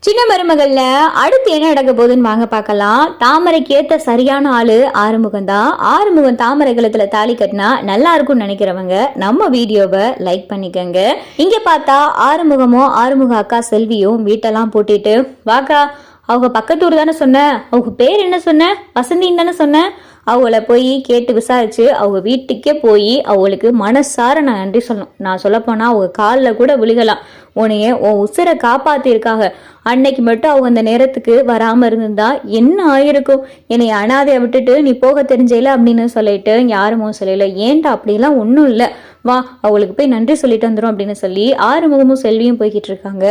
சின்ன மருமகள்ல அடுத்து என்ன நடக்க போகுதுன்னு வாங்க பார்க்கலாம். தாமரைக்கு ஏத்த சரியான ஆளு ஆறுமுகம் தான். ஆறுமுகம் தாமரை கழுத்துல தாலி கட்டினா நல்லா இருக்கும்னு நினைக்கிறவங்க நம்ம வீடியோவை லைக் பண்ணிக்கங்க. இங்க பார்த்தா ஆறுமுகமும் ஆறுமுக அக்கா செல்வியும் வீட்டெல்லாம் போட்டிட்டு வாக்கா, அவங்க பக்கத்தூர் தானே சொன்ன, அவங்க பேர் என்ன சொன்ன, வசந்தின்னு தானே சொன்ன, அவங்கள போய் கேட்டு விசாரிச்சு அவங்க வீட்டுக்கே போய் அவங்களுக்கு மனசார நான் நன்றி சொல்லணும். நான் சொல்லப்போனா அவங்க காலில் கூட விழுகலாம். உன்னைய உன் உசுரை காப்பாத்திருக்காங்க. அன்னைக்கு மட்டும் அவங்க அந்த நேரத்துக்கு வராம இருந்திருந்தா என்ன ஆயிருக்கும், என்னை அனாதையை விட்டுட்டு நீ போக தெரிஞ்சல அப்படின்னு சொல்லிட்டு யாருமோ சொல்லல. ஏன்டா அப்படிலாம் ஒன்றும் இல்லை, வா அவளுக்கு போய் நன்றி சொல்லிட்டு வந்துடும் அப்படின்னு சொல்லி ஆறுமுகமும் செல்வியும் போய்கிட்டு இருக்காங்க.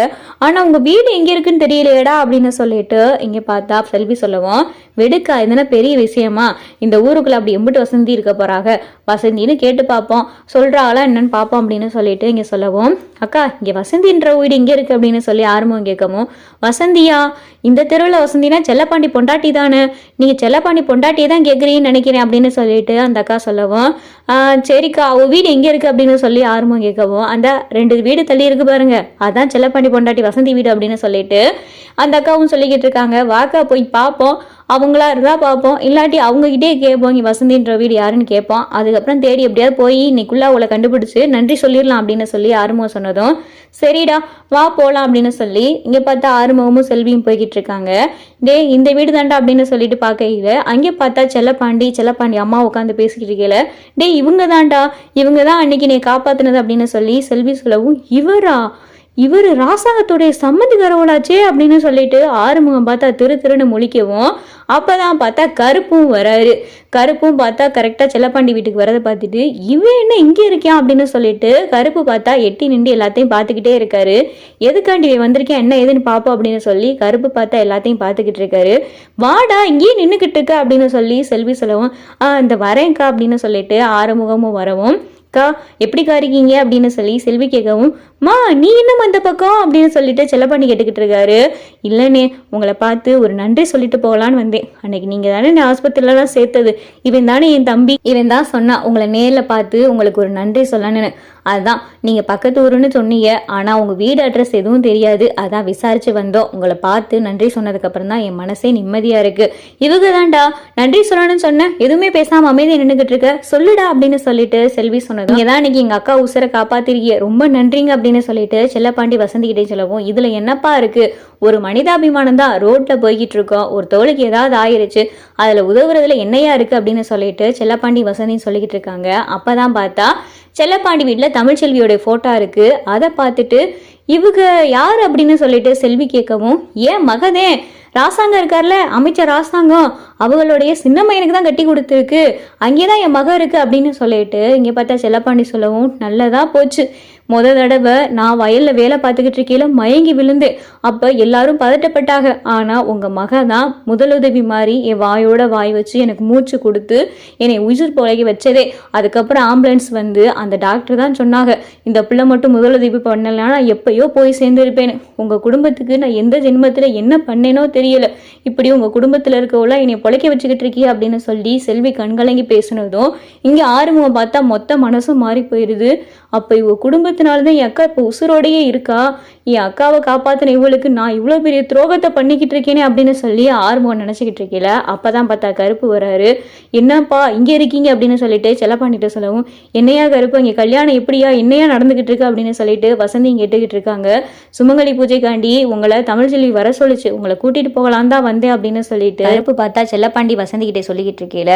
ஆனா உங்க வீடு எங்க இருக்குன்னு தெரியலையடா அப்படின்னு சொல்லிட்டு இங்க பார்த்தா செல்வி சொல்லவும், வெடுக்கா இதனா பெரிய விஷயமா, இந்த ஊருக்குள்ள அப்படி எம்பிட்டு வசந்தி இருக்க போறாங்க, வசந்தின்னு கேட்டு பார்ப்போம், சொல்றாங்களா என்னன்னு பார்ப்போம் அப்படின்னு சொல்லிட்டு இங்க சொல்லவும், அக்கா இங்க வசந்தின்ற வீடு எங்க இருக்கு அப்படின்னு சொல்லி ஆறுமுகம் கேட்கவும், வசந்தியா, இந்த தெருவில் வசந்தினா செல்லப்பாண்டி பொண்டாட்டி தானே, நீங்க செல்லப்பாண்டி பொண்டாட்டியை தான் கேட்குறீங்கன்னு நினைக்கிறேன் அப்படின்னு சொல்லிட்டு அந்த அக்கா சொல்லவும், சரிக்கா அவ வீடு எங்க இருக்கு அப்படின்னு சொல்லி ஆறுமுகம் கேட்கவும், அந்த 2 வீடு தள்ளி இருக்கு பாருங்க, அதான் செல்லப்பாண்டி பொண்டாட்டி வசந்தி வீடு அப்படின்னு சொல்லிட்டு அந்த அக்காவும் சொல்லிக்கிட்டு இருக்காங்க. வாக்கா போய் பார்ப்போம், அவங்களா இருந்தா பார்ப்போம், இல்லாட்டி அவங்ககிட்டே கேட்போம் இங்கே வசந்தின்ற வீடு யாருன்னு கேட்போம், அதுக்கப்புறம் தேடி எப்படியாவது போய் இன்னைக்குள்ள அவளை கண்டுபிடிச்சு நன்றி சொல்லிடலாம் அப்படின்னு சொல்லி ஆறுமுகம் சொன்னதும், சரிடா வா போகலாம் அப்படின்னு சொல்லி இங்கே பார்த்தா ஆறுமுகமும் செல்வியும் போய்கிட்டு இருக்காங்க. இந்த வீடு தாண்டா அப்படின்னு சொல்லிட்டு பார்க்கல, அங்கே பார்த்தா செல்லப்பாண்டி அம்மா உட்காந்து பேசிக்கிட்டு இருக்கல, இவங்க தாண்டா, இவங்க தான் அன்னைக்கு நீ காப்பாத்தினது அப்படின்னு சொல்லி செல்வி சொல்லவும், இவர் ராசாங்கத்துடைய சம்மந்திக்காரவளாச்சே அப்படின்னு சொல்லிட்டு ஆறுமுகம் பார்த்தா திருன்னு முழிக்கவும், அப்பதான் பார்த்தா கருப்பும் வராரு. கருப்பும் பார்த்தா கரெக்டா செல்லப்பாண்டி வீட்டுக்கு வரதை பார்த்துட்டு, இவன் என்ன இங்கே இருக்கான் அப்படின்னு சொல்லிட்டு கருப்பு பார்த்தா எட்டி நின்று எல்லாத்தையும் பார்த்துக்கிட்டே இருக்காரு. எதுக்காண்டி வந்திருக்கேன் என்ன ஏதுன்னு பார்ப்போம் அப்படின்னு சொல்லி கருப்பு பார்த்தா எல்லாத்தையும் பார்த்துக்கிட்டு இருக்காரு. வாடா இங்கேயே நின்றுக்கிட்டு இருக்க அப்படின்னு சொல்லி செல்வி சொல்லவும், இந்த வரேன்க்கா அப்படின்னு சொல்லிட்டு ஆறுமுகமும் வரவும், அக்கா எப்படிக்கா இருக்கீங்க அப்படின்னு சொல்லி செல்வி கேட்கவும், மா நீ இன்னும் அந்த பக்கம் அப்படின்னு சொல்லிட்டு செல்லப்பாண்டி கேட்டுக்கிட்டு இருக்காரு. இல்லைண்ணே உங்களை பார்த்து ஒரு நன்றி சொல்லிட்டு போகலான்னு வந்தேன், அன்னைக்கு நீங்க தானே என்னை ஆஸ்பத்திரியிலலாம் சேர்த்தது, இவன் தானே என் தம்பி, இவன் தான் சொன்னா உங்களை நேரில் பார்த்து உங்களுக்கு ஒரு நன்றி சொல்லணும்னு. அதுதான் நீங்க பக்கத்து ஊருன்னு சொன்னீங்க, ஆனா உங்க வீடு அட்ரஸ் எதுவும் தெரியாது, அதான் விசாரிச்சு வந்தோம், உங்களை பார்த்து நன்றி சொன்னதுக்கு அப்புறம் தான் என் மனசே நிம்மதியா இருக்கு. இவங்க தான்டா நன்றி சொல்லணும்னு சொன்ன, எதுவுமே பேசாம அமைதியை நின்றுகிட்டு இருக்க, சொல்லுடா அப்படின்னு சொல்லிட்டு செல்வி சொன்னது, நீங்க தான் இன்னைக்கு எங்க அக்கா உசுரை காப்பாத்திருக்கீங்க, ரொம்ப நன்றிங்க அப்படின்னு சொல்லிட்டு செல்லப்பாண்டி வசந்திக்கிட்டே சொல்லவும், இதுல என்னப்பா இருக்கு, ஒரு மனிதாபிமானம் தான், ரோட்ல போய்கிட்டு இருக்கோம், ஒரு தோளுக்கு ஏதாவது ஆயிருச்சு, அதுல உதவுறதுல என்னையா இருக்கு அப்படின்னு சொல்லிட்டு செல்லப்பாண்டி வசந்தின்னு சொல்லிக்கிட்டு இருக்காங்க. அப்பதான் பார்த்தா செல்லப்பாண்டி வீட்டில் தமிழ்ச்செல்வியோட போட்டோ இருக்கு. அதை பார்த்துட்டு இவங்க யார் அப்படின்னு சொல்லிட்டு செல்வி கேட்கவும், ஏன் மகதே ராசாங்கம் இருக்கார்ல, அமைச்சர் ராசாங்கம், அவங்களுடைய சின்ன பையனுக்கு தான் கட்டி கொடுத்துருக்கு, அங்கேதான் என் மகன் இருக்கு அப்படின்னு சொல்லிட்டு இங்கே பார்த்தா செல்லப்பாண்டி சொல்லவும், நல்லதா போச்சு, தடவை நான் வயல்ல வேலை பார்த்துக்கிட்டு இருக்கையில மயங்கி விழுந்தேன், அப்ப எல்லாரும் பதட்டப்பட்டாங்க, ஆனா உங்க மக தான் முதலுதவி மாதிரி என் வாயோட வாய் வச்சு எனக்கு மூச்சு கொடுத்து என்னை உயிர் பொழைக்க வச்சதே. அதுக்கப்புறம் ஆம்புலன்ஸ் வந்து அந்த டாக்டர் தான் சொன்னாங்க, இந்த பிள்ளை மட்டும் முதலுதவி பண்ணலன்னா நான் எப்பயோ போய் சேர்ந்துருப்பேன்னு, உங்க குடும்பத்துக்கு நான் எந்த ஜென்மத்துல என்ன பண்ணேனோ தெரியல, இப்படி உங்க குடும்பத்துல இருக்கவள என்னை பொழைக்க வச்சுக்கிட்டு இருக்கிய அப்படின்னு சொல்லி செல்வி கண்கலங்கி பேசினதும் இங்க ஆறுமுகம் பார்த்தா மொத்த மனசும் மாறி போயிருது. அப்ப இவ குடும்பத்தினால்தான் என் அக்கா இப்ப உசுரோடையே இருக்கா, என் அக்காவை காப்பாத்தின இவளுக்கு நான் இவ்வளவு பெரிய துரோகத்தை பண்ணிக்கிட்டு இருக்கேனே அப்படின்னு சொல்லி ஆறுமுகம் நினைச்சுக்கிட்டு இருக்கல. அப்பதான் பார்த்தா கருப்பு வராரு. என்னப்பா இங்க இருக்கீங்க அப்படின்னு சொல்லிட்டு செல்லப்பாண்டிட்ட சொல்லவும், என்னையா கருப்பு இங்க கல்யாணம் எப்படியா என்னையா நடந்துகிட்டு இருக்கு அப்படின்னு சொல்லிட்டு வசந்தி கேட்டுக்கிட்டு இருக்காங்க. சுமங்கலி பூஜைக்காண்டி உங்களை தமிழ்ச்செல்வி வர சொல்லிச்சு, உங்களை கூட்டிட்டு போகலாம் தான் வந்தேன் அப்படின்னு சொல்லிட்டு கருப்பு பார்த்தா செல்லப்பாண்டி வசந்தி கிட்டே சொல்லிக்கிட்டு இருக்கல.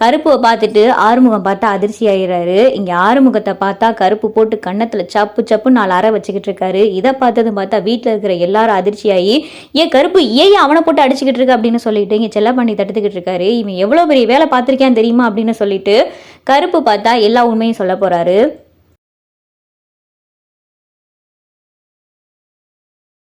கருப்புவை பார்த்துட்டு ஆறுமுகம் பார்த்தா அதிர்ச்சி ஆயிடுறாரு. இங்க ஆறுமுகத்தை பார்த்தா கருப்பு போட்டு கண்ணத்துல சப்பு 4 அறை வச்சுக்கிட்டு இருக்காரு. இதை பார்த்ததும் பார்த்தா வீட்டுல இருக்கிற எல்லாரும் அதிர்ச்சியாகி, ஏன் கருப்பு ஏன் அவனை போட்டு அடிச்சுக்கிட்டு இருக்க அப்படின்னு சொல்லிட்டு இங்க செல்லப்பாண்டி தடுத்துக்கிட்டு இருக்காரு. இவன் எவ்வளவு பெரிய வேலை பார்த்திருக்கான்னு தெரியுமா அப்படின்னு சொல்லிட்டு கருப்பு பார்த்தா எல்லா உண்மையும் சொல்ல போறாரு.